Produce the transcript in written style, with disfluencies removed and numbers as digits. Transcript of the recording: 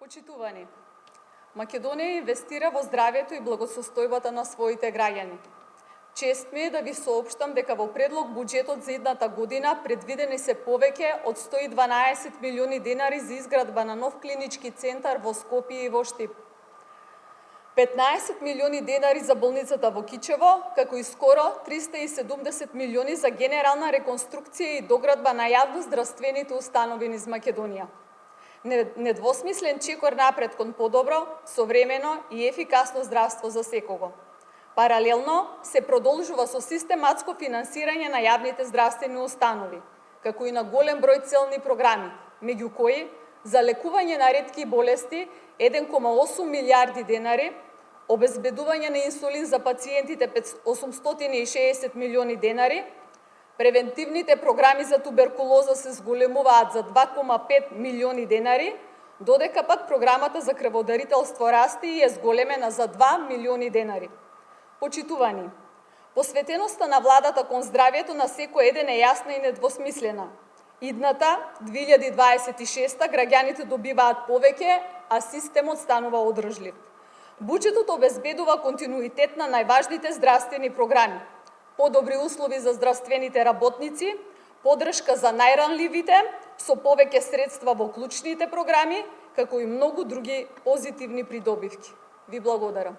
Почитувани, Македонија инвестира во здравјето и благосостојбата на своите граѓани. Чест ми е да ви соопштам дека во предлог буџетот за идната година предвидени се повеќе од 112 милиони денари за изградба на нов клинички центар во Скопје и во Штип. 15 милиони денари за болницата во Кичево, како и скоро 370 милиони за генерална реконструкција и доградба на јавно-здравствените установи низ Македонија. Недвосмислен чекор напред кон подобро, современо и ефикасно здравство за секого. Паралелно се продолжува со систематско финансирање на јавните здравствени установи, како и на голем број целни програми, меѓу кои за лекување на ретки болести 1,8 милиарди денари, обезбедување на инсулин за пациентите 860 милиони денари, превентивните програми за туберкулоза се зголемуваат за 2,5 милиони денари, додека пак програмата за крводарителство расте и е зголемена за 2 милиони денари. Почитувани, посветеноста на владата кон здравјето на секој еден е јасна и недвосмислена. Идната 2026 граѓаните добиваат повеќе, а системот станува одржлив. Буџетот обезбедува континуитет на најважните здравствени програми, подобри услови за здравствените работници, поддршка за најранливите, со повеќе средства во клучните програми, како и многу други позитивни придобивки. Ви благодарам.